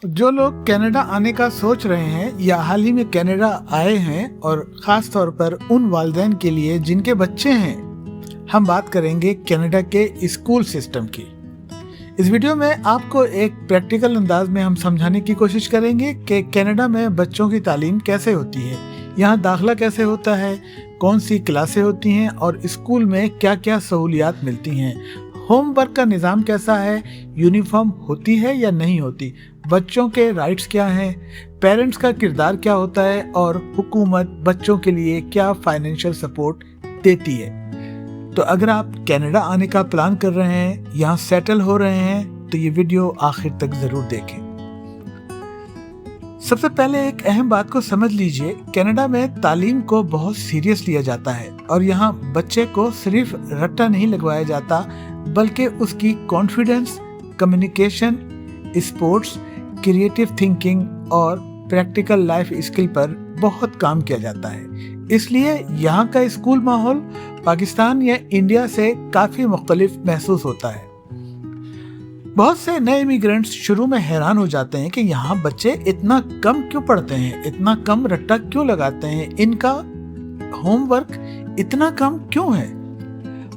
जो लोग कनाडा आने का सोच रहे हैं या हाल ही में कनाडा आए हैं, और ख़ास तौर पर उन वालिदैन के लिए जिनके बच्चे हैं, हम बात करेंगे कनाडा के स्कूल सिस्टम की। इस वीडियो में आपको एक प्रैक्टिकल अंदाज में हम समझाने की कोशिश करेंगे कि कनाडा में बच्चों की तालीम कैसे होती है, यहाँ दाखिला कैसे होता है, कौन सी क्लासें होती हैं और स्कूल में क्या क्या सहूलियात मिलती हैं, होमवर्क का निज़ाम कैसा है, यूनिफॉर्म होती है या नहीं होती, बच्चों के राइट्स क्या हैं, पेरेंट्स का किरदार क्या होता है और हुकूमत बच्चों के लिए क्या फाइनेंशियल सपोर्ट देती है। तो अगर आप कनाडा आने का प्लान कर रहे हैं, यहाँ सेटल हो रहे हैं, तो ये वीडियो आखिर तक ज़रूर देखें। सबसे पहले एक अहम बात को समझ लीजिए, कनाडा में तालीम को बहुत सीरियस लिया जाता है और यहाँ बच्चे को सिर्फ रट्टा नहीं लगवाया जाता, बल्कि उसकी confidence, communication, sports, creative thinking और प्रैक्टिकल लाइफ स्किल पर बहुत काम किया जाता है। इसलिए यहाँ का स्कूल माहौल पाकिस्तान या इंडिया से काफ़ी मुख्तलिफ महसूस होता है। बहुत से नए इमिग्रेंट्स शुरू में हैरान हो जाते हैं कि यहाँ बच्चे इतना कम क्यों पढ़ते हैं, इतना कम रट्टा क्यों लगाते हैं, इनका होमवर्क इतना कम क्यों है।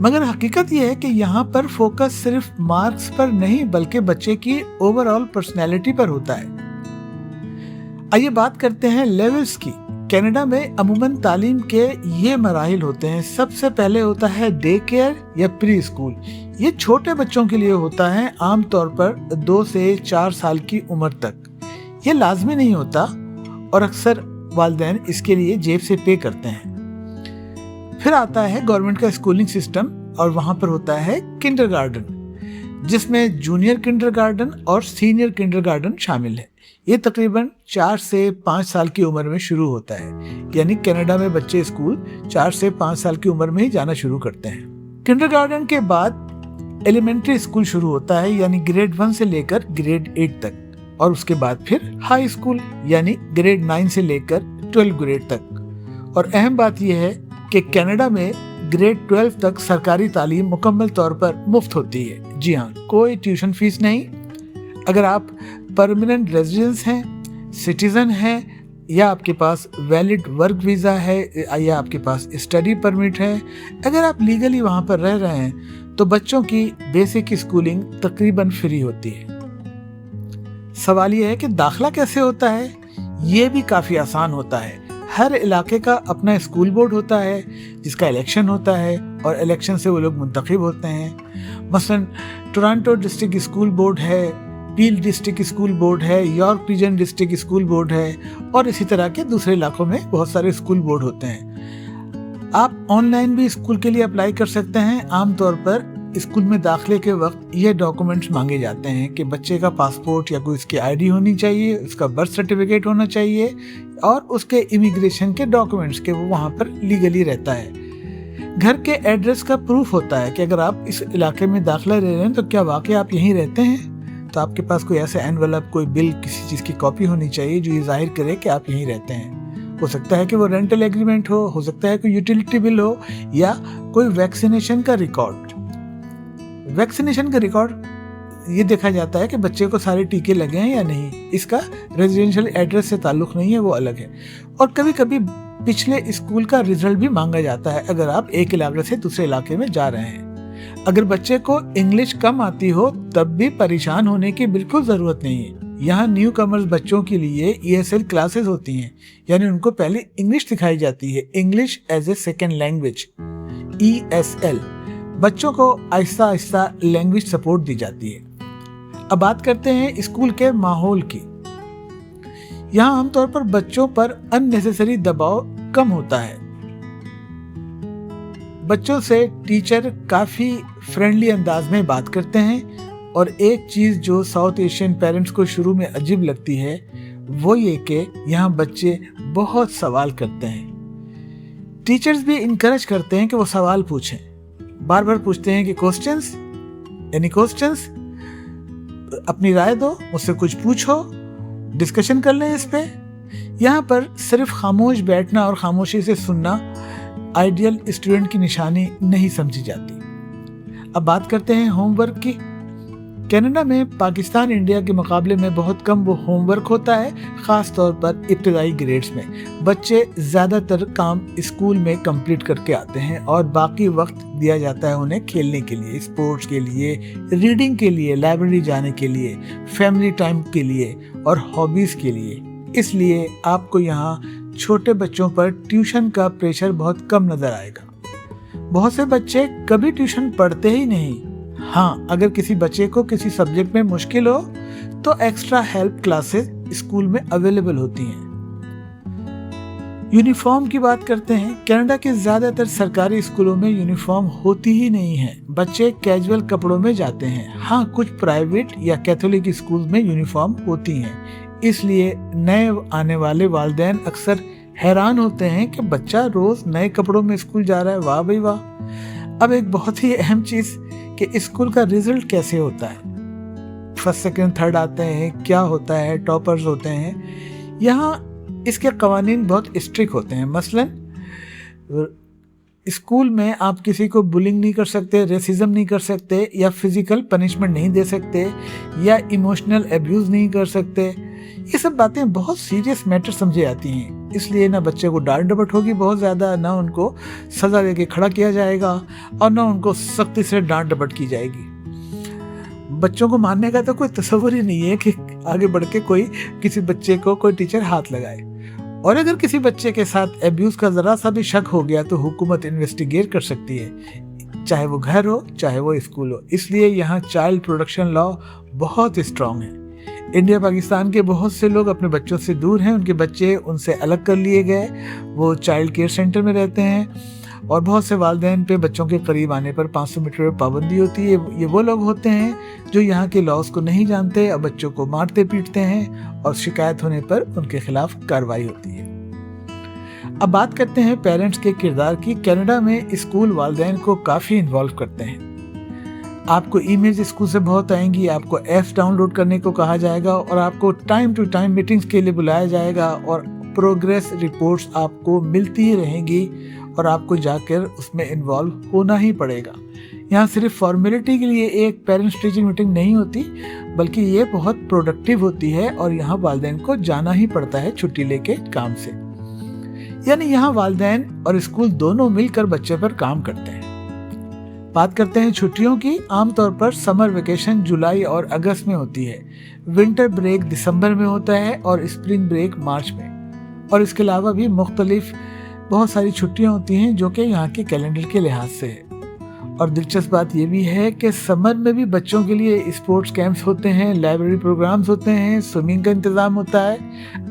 मगर हकीकत यह है कि यहाँ पर फोकस सिर्फ मार्क्स पर नहीं बल्कि बच्चे की ओवरऑल पर्सनैलिटी पर होता है। आइए बात करते हैं लेवल्स की। कनाडा में अमूमन तालीम के ये मराहिल होते हैं। सबसे पहले होता है डे केयर या प्री स्कूल। ये छोटे बच्चों के लिए होता है, आमतौर पर 2 से 4 साल की उम्र तक। ये लाजमी नहीं होता और अक्सर वालिदैन इसके लिए जेब से पे करते हैं। फिर आता है गवर्नमेंट का स्कूलिंग सिस्टम और वहाँ पर होता है किंडरगार्टन, जिसमें जूनियर किंडरगार्टन और सीनियर किंडरगार्टन शामिल है। ये तकरीबन 4 से 5 साल की उम्र में शुरू होता है, यानी कनाडा में बच्चे स्कूल 4 से 5 साल की उम्र में ही जाना शुरू करते हैं। किंडरगार्टन के बाद एलिमेंट्री स्कूल शुरू होता है, यानी ग्रेड 1 से लेकर ग्रेड 8 तक, और उसके बाद फिर हाई स्कूल यानी ग्रेड 9 से लेकर 12 ग्रेड तक। और अहम बात यह है कि कनाडा में ग्रेड 12 तक सरकारी तालीम मुकम्मल तौर पर मुफ्त होती है। जी हाँ, कोई ट्यूशन फीस नहीं। अगर आप परमानेंट रेजिडेंस हैं, सिटीजन हैं, या आपके पास वैलिड वर्क वीज़ा है, या आपके पास स्टडी परमिट है, अगर आप लीगली वहाँ पर रह रहे हैं, तो बच्चों की बेसिक स्कूलिंग तकरीबन फ्री होती है। सवाल यह है कि दाखिला कैसे होता है। ये भी काफ़ी आसान होता है। हर इलाके का अपना स्कूल बोर्ड होता है जिसका इलेक्शन होता है और इलेक्शन से वो लोग मुंतखब होते हैं। मसलन टोरंटो डिस्ट्रिक्ट स्कूल बोर्ड है, पील डिस्ट्रिक्ट स्कूल बोर्ड है, York reason district school board है, और इसी तरह के दूसरे इलाकों में बहुत सारे स्कूल बोर्ड होते हैं। आप ऑनलाइन भी स्कूल के लिए अप्लाई कर सकते हैं। आमतौर पर स्कूल में दाखिले के वक्त ये डॉक्यूमेंट्स मांगे जाते हैं कि बच्चे का पासपोर्ट या कोई उसकी आईडी होनी चाहिए, उसका बर्थ सर्टिफिकेट होना चाहिए और उसके इमिग्रेशन के डॉक्यूमेंट्स के वो वहाँ पर लीगली रहता है। घर के एड्रेस का प्रूफ होता है कि अगर आप इस इलाके में दाखिला ले रहे हैं तो क्या वाकई आप यहीं रहते हैं। तो आपके पास कोई ऐसा एनवेलप, कोई बिल, किसी चीज़ की कॉपी होनी चाहिए जो ये जाहिर करे कि आप यहीं रहते हैं। हो सकता है कि वो रेंटल एग्रीमेंट हो सकता है कोई यूटिलिटी बिल हो, या कोई वैक्सीनेशन का रिकॉर्ड। वैक्सीनेशन का रिकॉर्ड ये देखा जाता है कि बच्चे को सारे टीके लगे हैं या नहीं। इसका रेजिडेंशियल एड्रेस से ताल्लुक नहीं है, वो अलग है। और कभी कभी पिछले स्कूल का रिजल्ट भी मांगा जाता है अगर आप एक इलाके से दूसरे इलाके में जा रहे हैं। अगर बच्चे को इंग्लिश कम आती हो तब भी परेशान होने की बिल्कुल ज़रूरत नहीं है। यहाँ न्यू कमर्स बच्चों के लिए ESL क्लासेस होती हैं, यानी उनको पहले इंग्लिश सिखाई जाती है, English as a second language, ESL। बच्चों को आहिस्ता आहिस्ता लैंग्वेज सपोर्ट दी जाती है। अब बात करते हैं स्कूल के माहौल की। यहाँ आमतौर पर बच्चों पर अननेसेसरी दबाव कम होता है। बच्चों से टीचर काफ़ी फ्रेंडली अंदाज में बात करते हैं, और एक चीज़ जो साउथ एशियन पेरेंट्स को शुरू में अजीब लगती है वो ये कि यहाँ बच्चे बहुत सवाल करते हैं। टीचर्स भी इनकरेज करते हैं कि वो सवाल पूछें, बार बार पूछते हैं कि क्वेश्चंस, एनी क्वेश्चंस, अपनी राय दो, मुझसे कुछ पूछो, डिस्कशन कर लें इस पे। यहाँ पर सिर्फ खामोश बैठना और खामोशी से सुनना आइडियल स्टूडेंट की निशानी नहीं समझी जाती। अब बात करते हैं होमवर्क की। کینیڈا میں پاکستان انڈیا کے مقابلے میں بہت کم وہ ہوم ورک ہوتا ہے، خاص طور پر ابتدائی گریڈز میں۔ بچے زیادہ تر کام اسکول میں کمپلیٹ کر کے آتے ہیں اور باقی وقت دیا جاتا ہے انہیں کھیلنے کے لیے، اسپورٹس کے لیے، ریڈنگ کے لیے، لائبریری جانے کے لیے، فیملی ٹائم کے لیے اور ہابیز کے لیے۔ اس لیے آپ کو یہاں چھوٹے بچوں پر ٹیوشن کا پریشر بہت کم نظر آئے گا۔ بہت سے بچے کبھی ٹیوشن پڑھتے ہی نہیں۔ ہاں، اگر کسی بچے کو کسی سبجیکٹ میں مشکل ہو تو ایکسٹرا ہیلپ کلاسز اسکول میں اویلیبل ہوتی ہیں۔ یونیفارم کی بات کرتے ہیں۔ کینیڈا کے زیادہ تر سرکاری اسکولوں میں یونیفارم ہوتی ہی نہیں ہے، بچے کیجول کپڑوں میں جاتے ہیں۔ ہاں، کچھ پرائیویٹ یا کیتھولک اسکول میں یونیفارم ہوتی ہیں، اس لیے نئے آنے والے والدین اکثر حیران ہوتے ہیں کہ بچہ روز نئے کپڑوں میں اسکول جا رہا ہے۔ واہ بھائی واہ۔ اب ایک بہت ہی اہم چیز کہ اسکول کا رزلٹ کیسے ہوتا ہے، فرسٹ سیکنڈ تھرڈ آتے ہیں، کیا ہوتا ہے، ٹاپرز ہوتے ہیں۔ یہاں اس کے قوانین بہت اسٹرکٹ ہوتے ہیں۔ مثلا اسکول میں آپ کسی کو بلنگ نہیں کر سکتے، ریسزم نہیں کر سکتے، یا فزیکل پنشمنٹ نہیں دے سکتے، یا ایموشنل ایبیوز نہیں کر سکتے۔ یہ سب باتیں بہت سیریس میٹر سمجھے جاتی ہیں، اس لیے نہ بچے کو ڈانٹ ڈپٹ ہوگی بہت زیادہ، نہ ان کو سزا دے کے کھڑا کیا جائے گا، اور نہ ان کو سختی سے ڈانٹ ڈپٹ کی جائے گی۔ بچوں کو مارنے کا تو کوئی تصور ہی نہیں ہے کہ آگے بڑھ کے کوئی کسی بچے کو کوئی ٹیچر ہاتھ لگائے، اور اگر کسی بچے کے ساتھ ایبیوز کا ذرا سا بھی شک ہو گیا تو حکومت انویسٹیگیٹ کر سکتی ہے، چاہے وہ گھر ہو چاہے وہ اسکول ہو۔ اس لیے یہاں چائلڈ پروٹیکشن لا بہت اسٹرانگ ہے۔ انڈیا پاکستان کے بہت سے لوگ اپنے بچوں سے دور ہیں، ان کے بچے ان سے الگ کر لیے گئے، وہ چائلڈ کیئر سینٹر میں رہتے ہیں، اور بہت سے والدین پہ بچوں کے قریب آنے پر 500 میٹر پر پابندی ہوتی ہے۔ یہ وہ لوگ ہوتے ہیں جو یہاں کے لاز کو نہیں جانتے اور بچوں کو مارتے پیٹتے ہیں، اور شکایت ہونے پر ان کے خلاف کارروائی ہوتی ہے۔ اب بات کرتے ہیں پیرنٹس کے کردار کی۔ کینیڈا میں اسکول والدین کو کافی انوالو کرتے ہیں۔ آپ کو ای میلز اسکول سے بہت آئیں گی، آپ کو ایپس ڈاؤن لوڈ کرنے کو کہا جائے گا، اور آپ کو ٹائم ٹو ٹائم میٹنگز کے لیے بلایا جائے گا، اور پروگریس رپورٹس آپ کو ملتی ہی رہیں گی، اور آپ کو جا کر اس میں انوالو ہونا ہی پڑے گا۔ یہاں صرف فارمیلٹی کے لیے ایک پیرنٹس ٹیچنگ میٹنگ نہیں ہوتی، بلکہ یہ بہت پروڈکٹیو ہوتی ہے، اور یہاں والدین کو جانا ہی پڑتا ہے چھٹی لے کے کام سے۔ یعنی یہاں والدین اور اسکول دونوں مل کر بچے پر کام کرتے ہیں۔ بات کرتے ہیں چھٹیوں کی۔ عام طور پر سمر ویکیشن جولائی اور اگست میں ہوتی ہے، ونٹر بریک دسمبر میں ہوتا ہے، اور اسپرنگ بریک مارچ میں، اور اس کے علاوہ بھی مختلف بہت ساری چھٹیاں ہوتی ہیں جو کہ یہاں کے کیلنڈر کے لحاظ سے ہے۔ اور دلچسپ بات یہ بھی ہے کہ سمر میں بھی بچوں کے لیے اسپورٹس کیمپس ہوتے ہیں، لائبریری پروگرامز ہوتے ہیں، سوئمنگ کا انتظام ہوتا ہے،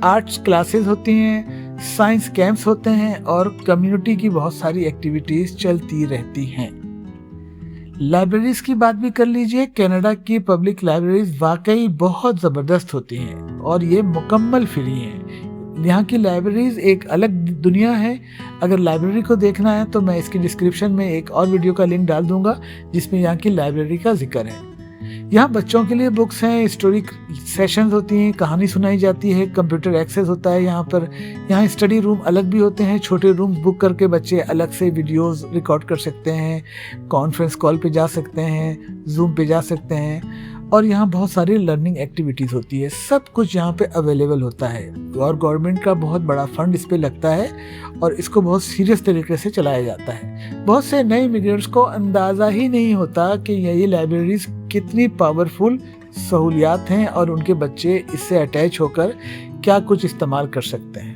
آرٹس کلاسز ہوتی ہیں، سائنس کیمپس ہوتے ہیں، اور کمیونٹی کی بہت ساری ایکٹیویٹیز چلتی رہتی ہیں۔ لائبریریز کی بات بھی کر لیجئے۔ کینیڈا کی پبلک لائبریریز واقعی بہت زبردست ہوتی ہیں، اور یہ مکمل فری ہیں۔ یہاں کی لائبریریز ایک الگ دنیا ہے۔ اگر لائبریری کو دیکھنا ہے تو میں اس کی ڈسکرپشن میں ایک اور ویڈیو کا لنک ڈال دوں گا جس میں یہاں کی لائبریری کا ذکر ہے۔ یہاں بچوں کے لیے بکس ہیں، اسٹوری سیشنز ہوتی ہیں، کہانی سنائی جاتی ہے، کمپیوٹر ایکسیس ہوتا ہے یہاں پر۔ یہاں اسٹڈی روم الگ بھی ہوتے ہیں، چھوٹے روم بک کر کے بچے الگ سے ویڈیوز ریکارڈ کر سکتے ہیں، کانفرنس کال پہ جا سکتے ہیں، زوم پہ جا سکتے ہیں، اور یہاں بہت ساری لرننگ ایکٹیویٹیز ہوتی ہے۔ سب کچھ یہاں پہ اویلیبل ہوتا ہے، اور گورنمنٹ کا بہت بڑا فنڈ اس پہ لگتا ہے، اور اس کو بہت سیریس طریقے سے چلایا جاتا ہے۔ بہت سے نئے امیگرینٹس کو اندازہ ہی نہیں ہوتا کہ یہ لائبریریز کتنی پاورفل سہولیات ہیں، اور ان کے بچے اس سے اٹیچ ہو کر کیا کچھ استعمال کر سکتے ہیں۔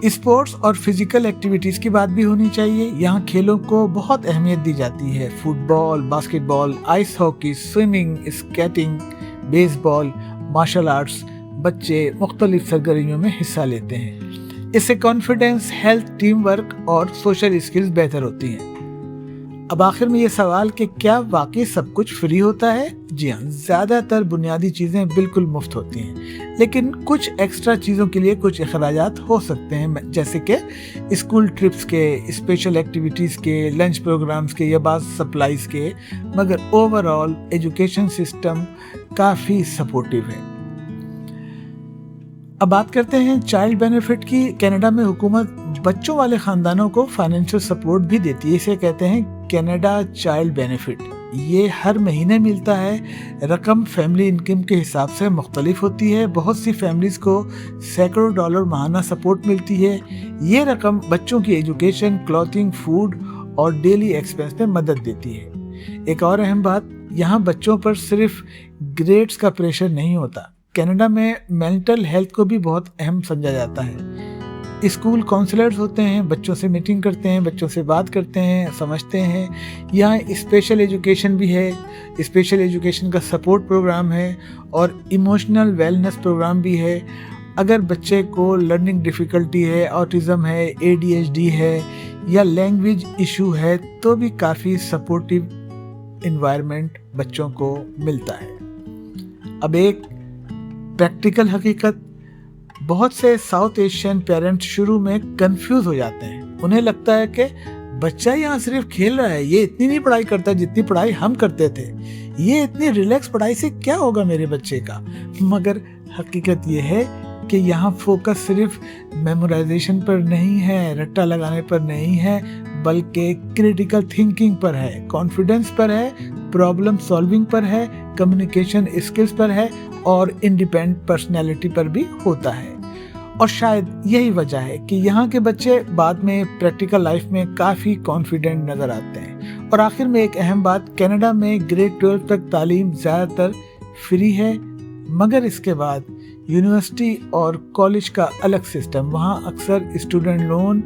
اسپورٹس اور فزیکل ایکٹیویٹیز کی بات بھی ہونی چاہیے۔ یہاں کھیلوں کو بہت اہمیت دی جاتی ہے۔ فٹ بال، باسکٹ بال، آئس ہاکی، سوئمنگ، اسکیٹنگ، بیس بال، مارشل آرٹس، بچے مختلف سرگرمیوں میں حصہ لیتے ہیں۔ اس سے کانفیڈنس، ہیلتھ، ٹیم ورک اور سوشل اسکلز بہتر ہوتی ہیں۔ اب آخر میں یہ سوال کہ کیا واقعی سب کچھ فری ہوتا ہے؟ جی ہاں، زیادہ تر بنیادی چیزیں بالکل مفت ہوتی ہیں، لیکن کچھ ایکسٹرا چیزوں کے لیے کچھ اخراجات ہو سکتے ہیں، جیسے کہ اسکول ٹرپس کے، اسپیشل ایکٹیویٹیز کے، لنچ پروگرامز کے، یا بعض سپلائز کے، مگر اوورآل ایجوکیشن سسٹم کافی سپورٹیو ہے۔ اب بات کرتے ہیں چائلڈ بینیفٹ کی۔ کینیڈا میں حکومت بچوں والے خاندانوں کو فائنینشیل سپورٹ بھی دیتی ہے، اسے کہتے ہیں کینیڈا چائلڈ بینیفٹ۔ ये हर महीने मिलता है। रकम फैमिली इनकम के हिसाब से मुख्तलिफ होती है। बहुत सी फैमिलीज़ को सैकड़ों डॉलर माहाना सपोर्ट मिलती है। ये रकम बच्चों की एजुकेशन, क्लॉथिंग, फूड और डेली एक्सपेंस में मदद देती है। एक और अहम बात, यहाँ बच्चों पर सिर्फ ग्रेड्स का प्रेशर नहीं होता। कनाडा में मेंटल हेल्थ को भी बहुत अहम समझा जाता है। स्कूल काउंसलर्स होते हैं, बच्चों से मीटिंग करते हैं, बच्चों से बात करते हैं, समझते हैं। यहाँ स्पेशल एजुकेशन भी है, स्पेशल एजुकेशन का सपोर्ट प्रोग्राम है और इमोशनल वेलनेस प्रोग्राम भी है। अगर बच्चे को लर्निंग डिफ़िकल्टी है, ऑटिज़म है, ADHD है या लैंग्वेज इशू है तो भी काफ़ी सपोर्टिव इन्वायरमेंट बच्चों को मिलता है। अब एक प्रैक्टिकल हकीकत, बहुत से साउथ एशियन पेरेंट्स शुरू में कंफ्यूज हो जाते हैं। उन्हें लगता है कि बच्चा यहाँ सिर्फ खेल रहा है, ये इतनी नहीं पढ़ाई करता जितनी पढ़ाई हम करते थे, ये इतनी रिलैक्स पढ़ाई से क्या होगा मेरे बच्चे का। मगर हकीकत ये है कि यहाँ फोकस सिर्फ मेमोराइजेशन पर नहीं है, रट्टा लगाने पर नहीं है, बल्कि क्रिटिकल थिंकिंग पर है, कॉन्फिडेंस पर है, प्रॉब्लम सॉल्विंग पर है, कम्युनिकेशन स्किल्स पर है और इंडिपेंडेंट पर्सनैलिटी पर भी होता है। और शायद यही वजह है कि यहाँ के बच्चे बाद में प्रैक्टिकल लाइफ में काफ़ी कॉन्फिडेंट नज़र आते हैं। और आखिर में एक अहम बात, कनाडा में ग्रेड 12 तक तालीम ज़्यादातर फ्री है, मगर इसके बाद यूनिवर्सिटी और कॉलेज का अलग सिस्टम। वहाँ अक्सर स्टूडेंट लोन,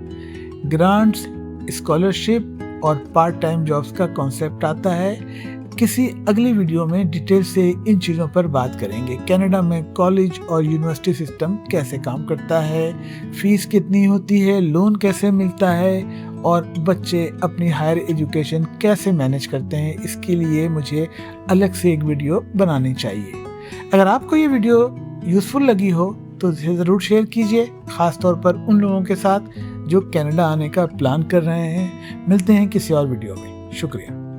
ग्रांट्स, स्कॉलरशिप और पार्ट टाइम जॉब्स का कॉन्सेप्ट आता है। किसी अगली वीडियो में डिटेल से इन चीज़ों पर बात करेंगे। कनाडा में कॉलेज और यूनिवर्सिटी सिस्टम कैसे काम करता है, फीस कितनी होती है, लोन कैसे मिलता है और बच्चे अपनी हायर एजुकेशन कैसे मैनेज करते हैं। इसके लिए मुझे अलग से एक वीडियो बनानी चाहिए। अगर आपको ये वीडियो यूज़फुल लगी हो तो इसे ज़रूर शेयर कीजिए, ख़ास तौर पर उन लोगों के साथ जो कनाडा आने का प्लान कर रहे हैं। मिलते हैं किसी और वीडियो में। शुक्रिया।